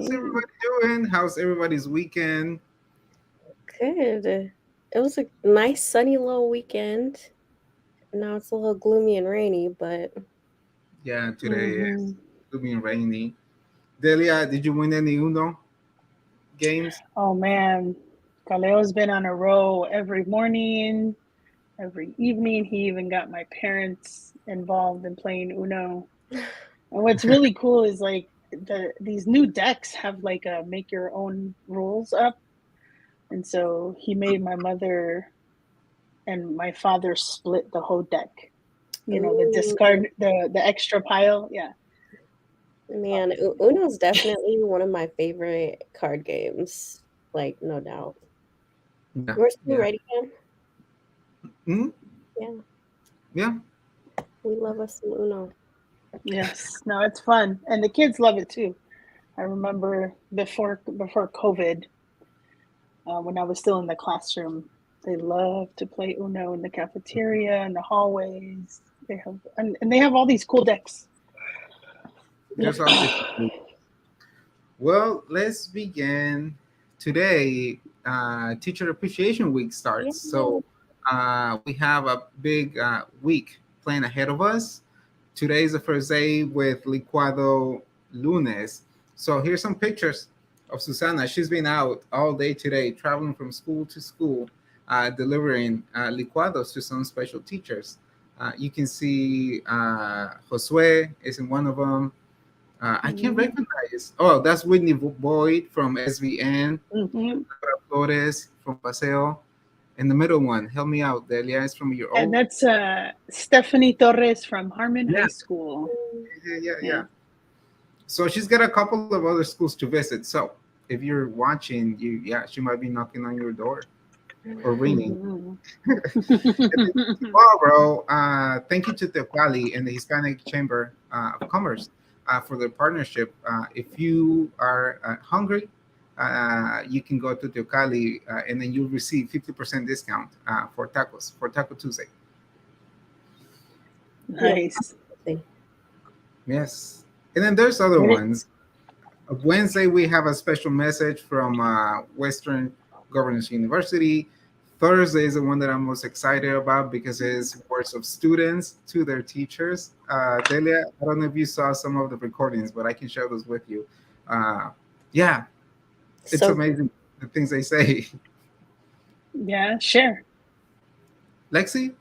How's everybody doing? How's everybody's weekend? Good. It was a nice sunny little weekend. Now it's a little gloomy and rainy, but Yeah, today is Hmm. gloomy and rainy. Delia, did you win any Uno games? Oh man, Kaleo's been on a roll every morning, every evening. He even got my parents involved in playing Uno. And what's really cool is like these new decks have like a make your own rules up. And so he made my mother and my father split the whole deck. The ooh, discard the extra pile. Yeah. Oh, man, Uno's definitely one of my favorite card games. Like, no doubt. Yeah, We're still yeah. ready, Cam? Hmm. Yeah, Yeah. we love us some Uno. yes. No, it's fun. And the kids love it too. I remember before COVID, when I was still in the classroom, they loved to play Uno in the cafeteria and the hallways. They have all these cool decks. Yep. There's always. Well, let's begin. Today, Teacher Appreciation Week starts. Yeah. So we have a big week planned ahead of us. Today is the first day with Licuado Lunes. So here's some pictures of Susana. She's been out all day today, traveling from school to school, delivering licuados to some special teachers. You can see Josue is in one of them. I can't Mm-hmm. recognize. Oh, that's Whitney Boyd from SVN. Mm-hmm. Laura Flores from Paseo. And the middle one, help me out, Delia, is from your And old. that's Stephanie Torres from Harmon Yeah, High School. yeah. Yeah. So she's got a couple of other schools to visit. So if you're watching, yeah, she might be knocking on your door or ringing. Mm-hmm. And then tomorrow, thank you to Tefali and the Hispanic Chamber of Commerce for their partnership. If you are hungry, you can go to Teocali and then you'll receive 50% discount for tacos for Taco Tuesday. Yeah. Nice. Yes. And then there's other What it, ones. Wednesday, we have a special message from Western Governors University. Thursday is the one that I'm most excited about because it's words of students to their teachers. Delia, I don't know if you saw some of the recordings, but I can share those with you. Uh, yeah, it's So amazing the things they say. yeah, share. Lexi,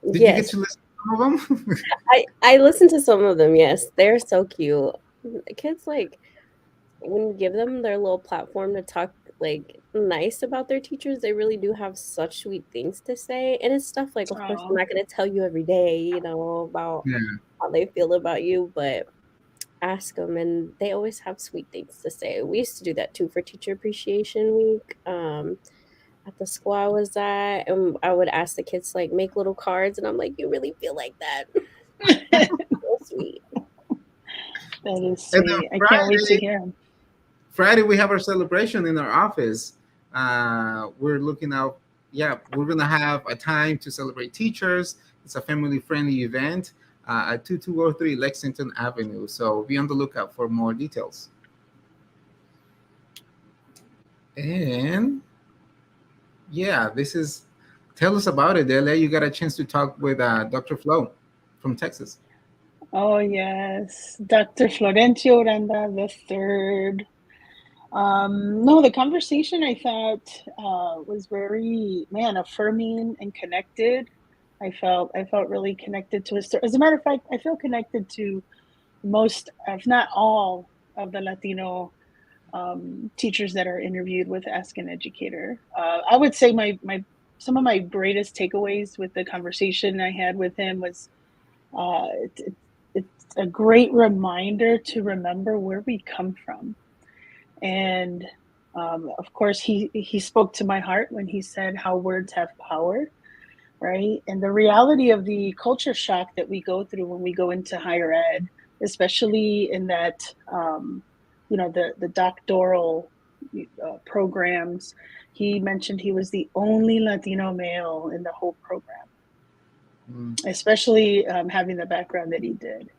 did you get yes, to listen to some of them? I listened to some of them. Yes, they're so cute. The kids like when you give them their little platform to talk like nice about their teachers, they really do have such sweet things to say. And it's stuff like, of course, I'm Oh, not going to tell you every day, about Yeah. how they feel about you, but ask them, and they always have sweet things to say. We used to do that too for Teacher Appreciation Week. At the school I was at, and I would ask the kids to like make little cards, and I'm like, you really feel like that? that So sweet. is And then sweet. I can't wait to hear them. Friday, we have our celebration in our office. We're looking out. Yeah, we're gonna have a time to celebrate teachers. It's a family-friendly event at 2203 Lexington Avenue. So be on the lookout for more details. And yeah, this is. Tell us about it, Delia. You got a chance to talk with Dr. Flo from Texas. Oh yes, Dr. Florencio Randa the third. No, the conversation I thought was very affirming and connected. I felt really connected to his. As a matter of fact, I feel connected to most, if not all, of the Latino teachers that are interviewed with Ask an Educator. I would say my some of my greatest takeaways with the conversation I had with him was it's a great reminder to remember where we come from. And of course, he spoke to my heart when he said how words have power, right? And the reality of the culture shock that we go through when we go into higher ed, especially in that, the doctoral programs. He mentioned he was the only Latino male in the whole program, Mm, especially having the background that he did.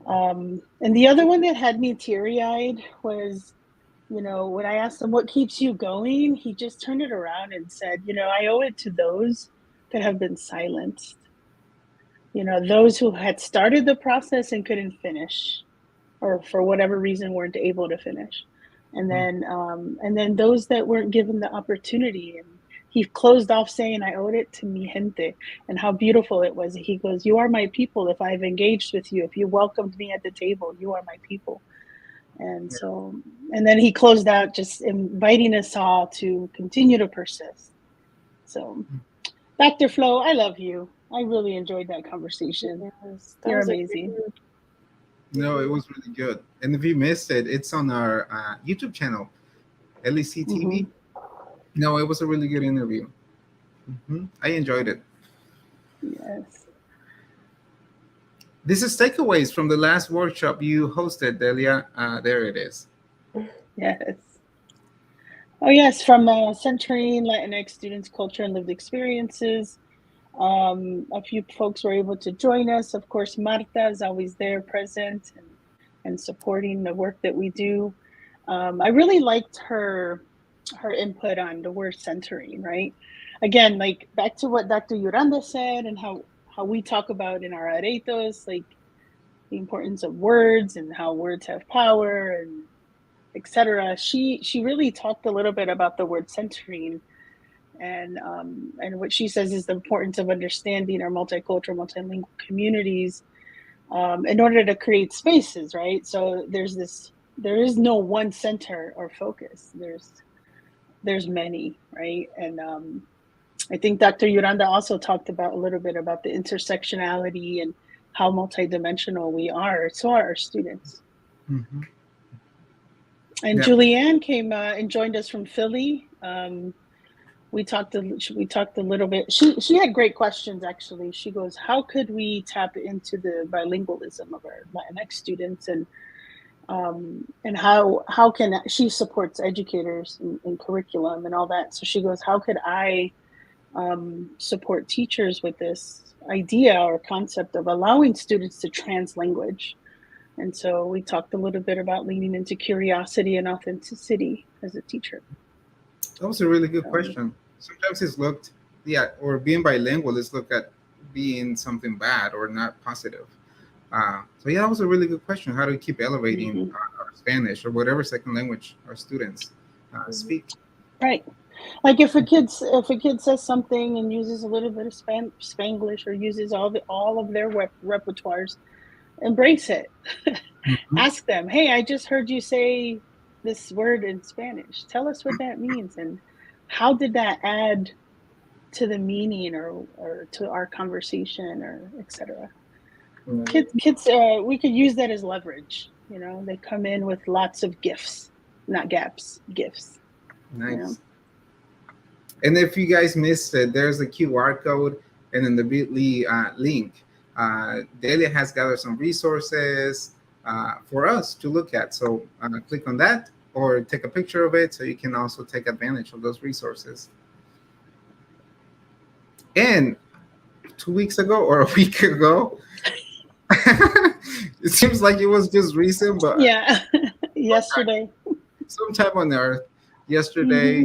And the other one that had me teary-eyed was, when I asked him what keeps you going, he just turned it around and said, I owe it to those that have been silenced. Those who had started the process and couldn't finish, or for whatever reason weren't able to finish. And then those that weren't given the opportunity. And he closed off saying, I owed it to mi gente, and how beautiful it was. He goes, you are my people. If I've engaged with you, if you welcomed me at the table, you are my people. And so, and then he closed out just inviting us all to continue to persist. So, Dr. Flo, I love you. I really enjoyed that conversation. Yes, You're amazing. No, it was really good. And if you missed it, it's on our YouTube channel, LEC TV. No, it was a really good interview. I enjoyed it. Yes. This is takeaways from the last workshop you hosted, Delia. There it is. Yes. Oh, yes, from Centering Latinx Students' Culture and Lived Experiences. A few folks were able to join us. Of course, Marta is always there, present and supporting the work that we do. I really liked her input on the word centering, right? Again, like back to what Dr. Yuranda said and how we talk about in our aretos, like the importance of words and how words have power and etc. She really talked a little bit about the word centering. And what she says is the importance of understanding our multicultural, multilingual communities in order to create spaces, right? So there is no one center or focus. There's many, right? And I think Dr. Yuranda also talked about a little bit about the intersectionality and how multidimensional we are. So are our students. And Julianne came and joined us from Philly. We talked a little bit. She had great questions, actually. She goes, how could we tap into the bilingualism of our Latinx students, and how can she supports educators in curriculum and all that. So she goes, how could I support teachers with this idea or concept of allowing students to translanguage? And so we talked a little bit about leaning into curiosity and authenticity as a teacher. That was a really good question. Sometimes it's looked, or being bilingual is looked at being something bad or not positive. So that was a really good question. How do we keep elevating our Spanish or whatever second language our students speak? Right. Like if a kid says something and uses a little bit of Spanglish or uses all of their repertoires, embrace it. Ask them, hey, I just heard you say this word in Spanish. Tell us what that means, and how did that add to the meaning or to our conversation, or etc. Kids, we could use that as leverage. They come in with lots of gifts, not gaps, gifts. Nice. And if you guys missed it, there's a QR code and then the bit.ly link. Delia has gathered some resources for us to look at. So click on that or take a picture of it so you can also take advantage of those resources. And 2 weeks ago or a week ago, it seems like it was just recent, but yesterday, sometime on Earth, yesterday,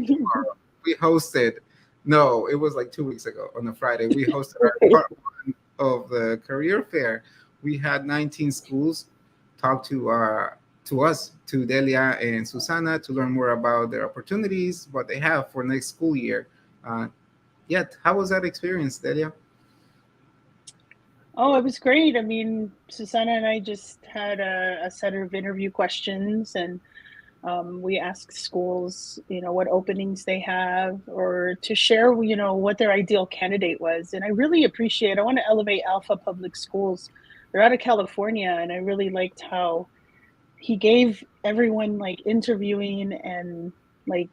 we hosted. No, it was like 2 weeks ago on a Friday. We hosted our part one of the career fair. We had 19 schools talk to us, to Delia and Susana, to learn more about their opportunities, what they have for next school year. How was that experience, Delia? Oh, it was great. I mean, Susana and I just had a set of interview questions, and we asked schools, what openings they have, or to share, what their ideal candidate was. And I really I want to elevate Alpha Public Schools. They're out of California, and I really liked how he gave everyone like interviewing and like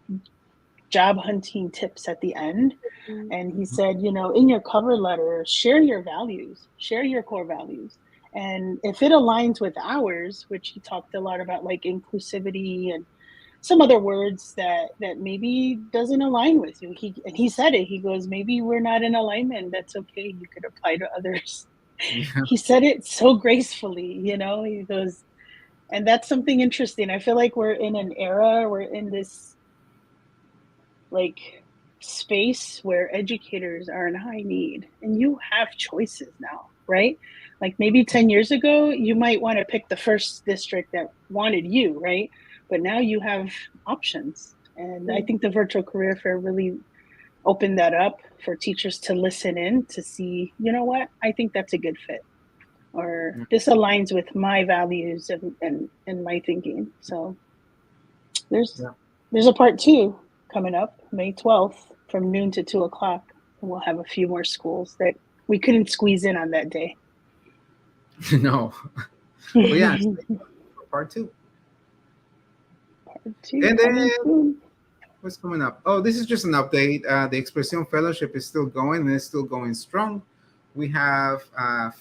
job hunting tips at the end. And he said, in your cover letter, share your values, share your core values. And if it aligns with ours, which he talked a lot about, like inclusivity and some other words that maybe doesn't align with you. He said it. He goes, maybe we're not in alignment. That's okay. You could apply to others. Yeah. He said it so gracefully, you know. He goes, and that's something interesting. I feel like we're in an era, we're in this like space where educators are in high need and you have choices now, right? Like maybe 10 years ago, you might want to pick the first district that wanted you, right? But now you have options. And I think the virtual career fair really opened that up for teachers to listen in to see, you know what, I think that's a good fit. Or this aligns with my values and my thinking. So there's Yeah. there's a part two coming up May 12th from noon to 2 o'clock. And we'll have a few more schools that we couldn't squeeze in on that day. No. But yeah, stay tuned for part two. Part two And coming then soon. what's coming up? Oh, this is just an update. The Expression Fellowship is still going and it's still going strong. We have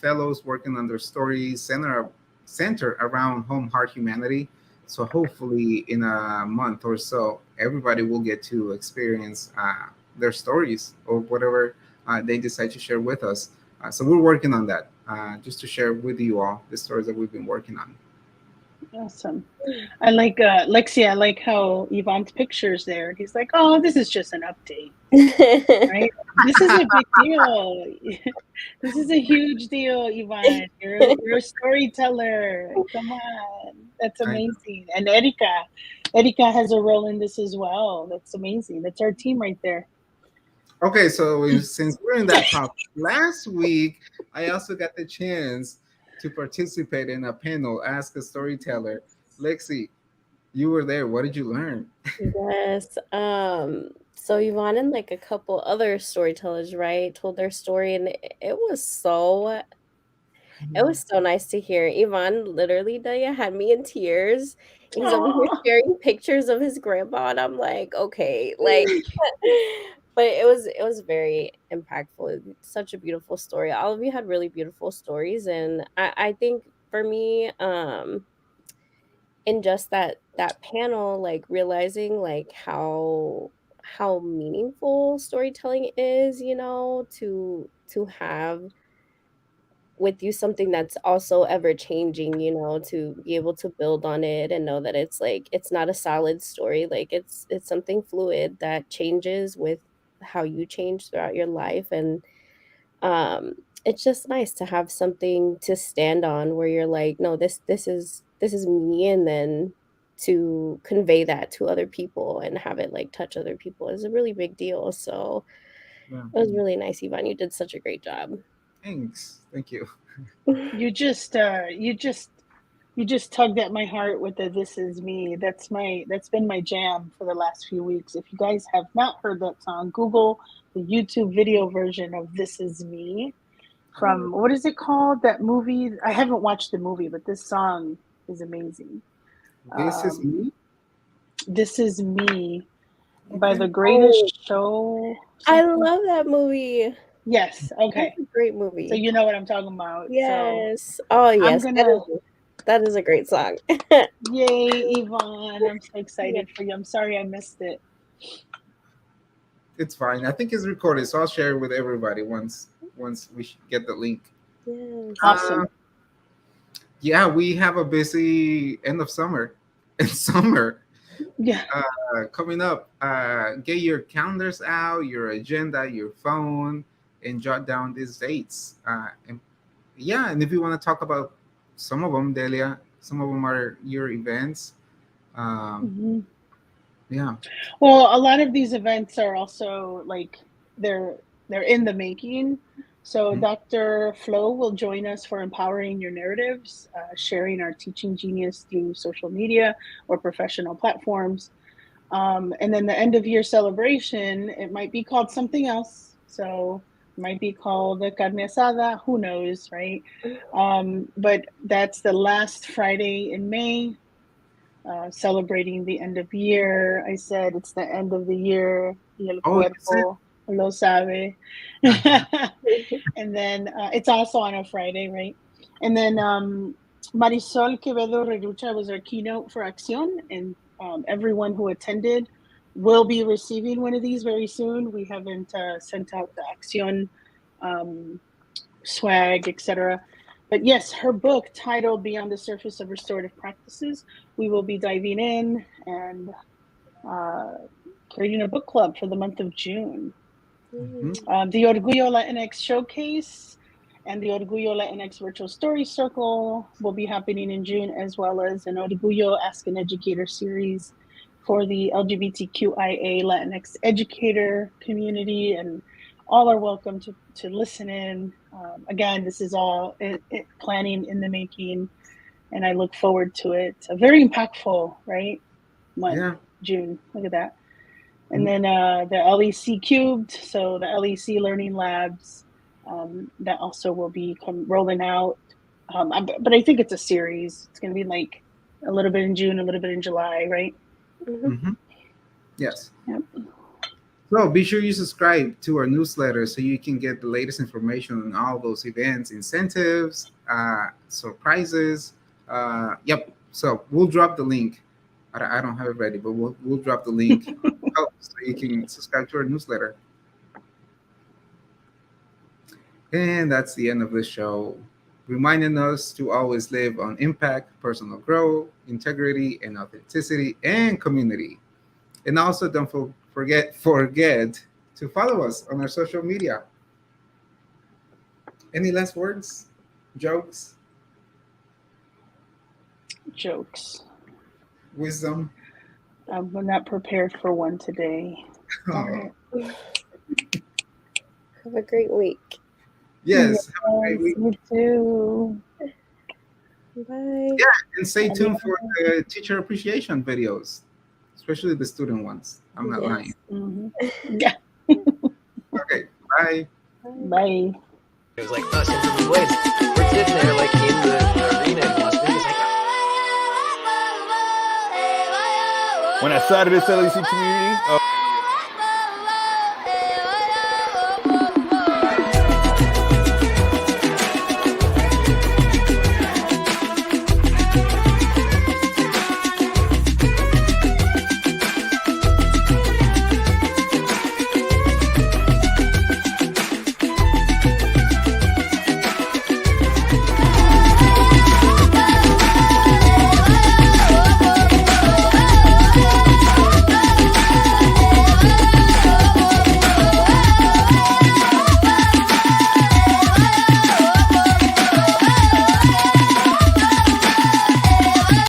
fellows working on their stories center around home heart humanity. So hopefully in a month or so, everybody will get to experience their stories or whatever they decide to share with us. So we're working on that just to share with you all the stories that we've been working on. Awesome. I like Lexi. I like how Yvonne's picture's there. He's like, oh, this is just an update, right? This is a big deal. This is a huge deal, Yvonne. You're a storyteller. Come on, that's I know. amazing. And Erika has a role in this as well. That's amazing. That's our team right there. Okay, so since we're in that topic, last week I also got the chance to participate in a panel, Ask a Storyteller. Lexi, you were there. What did you learn? Yes. So Yvonne and like a couple other storytellers, right, told their story, and it was so nice to hear. Yvonne literally, Daya, had me in tears. He's over here Aw. sharing pictures of his grandpa, and I'm like, okay, like, but it was very impactful. Such a beautiful story. All of you had really beautiful stories, and I think for me, in just that panel, like realizing like how meaningful storytelling is, to have with you something that's also ever changing, to be able to build on it and know that it's like it's not a solid story, like it's something fluid that changes with how you change throughout your life. And um it's just nice to have something to stand on where you're like, no, this is me, and then to convey that to other people and have it like touch other people is a really big deal. So Yeah, it was really nice, Yvonne. You did such a great job. thanks. Thank you. You just tugged at my heart with the "This Is Me." That's been my jam for the last few weeks. If you guys have not heard that song, Google the YouTube video version of "This Is Me" from what is it called? That movie. I haven't watched the movie, but this song is amazing. This is Um, me. "This Is Me" by Okay. The Oh, Greatest Show. I Something. love that movie. Yes. That's Okay. a great So movie. you know what I'm talking about. So Yes. Oh, I'm yes. That gonna. is that is a great song. Yay, Yvonne! I'm so Yeah. excited for you. I'm sorry I missed it. It's fine. I think it's recorded, so I'll share it with everybody once we get the link. Yes. Uh, Awesome. yeah, we have a busy end of summer and summer Yeah. coming up. Get your calendars out, your agenda, your phone, and jot down these dates. And yeah, and if you want to talk about some of them, Delia, some of them are your events. Um, Mhm. yeah. Well, a lot of these events are also like they're they're in the making. So Mhm. Dr. Flo will join us for empowering your narratives, sharing our teaching genius through social media or professional platforms. And then the end of year celebration, it might be called something else. So it might be called the carne asada, who knows, right? But that's the last Friday in May, celebrating the end of year. I said it's the end of the year, y el Oh, you said. cuerpo lo sabe. Uh-huh. And then it's also on a Friday, right? And then Marisol Quevedo Reducha was our keynote for Acción, and everyone who attended will be receiving one of these very soon. We haven't sent out the Acción um, swag, etc. But yes, her book titled Beyond the Surface of Restorative Practices, we will be diving in and creating a book club for the month of June. Mhm. The Orgullo Latinx Showcase and the Orgullo Latinx Virtual Story Circle will be happening in June, as well as an Orgullo Ask an Educator series for the LGBTQIA Latinx educator community, and all are welcome to listen in. Again, this is all planning in the making, and I look forward to it. A very impactful, right? Month, Yeah. June. Look at that. And then the LEC Cubed, so the LEC Learning Labs, that also will be rolling out. But I think it's a series. It's going to be like a little bit in June, a little bit in July, right? Mm-hmm. Yes. Yep. So be sure you subscribe to our newsletter so you can get the latest information on all those events, incentives, surprises. Yep. So we'll drop the link. I don't have it ready, but we'll drop the link so you can subscribe to our newsletter. And that's the end of the show, reminding us to always live on impact, personal growth, integrity, and authenticity, and community. And also, don't forget to follow us on our social media. Any last words? Jokes? Jokes. Wisdom? I'm not prepared for one today. Oh, Have a great week. yes. Have a great week. You too. Bye. Yeah, and stay tuned for the teacher appreciation videos, especially the student ones. I'm not lying. Mm-hmm. Yeah. Okay, bye. Bye. It was like us in different ways. We're sitting there like in the arena in Las Vegas, like. When I started this LEC community,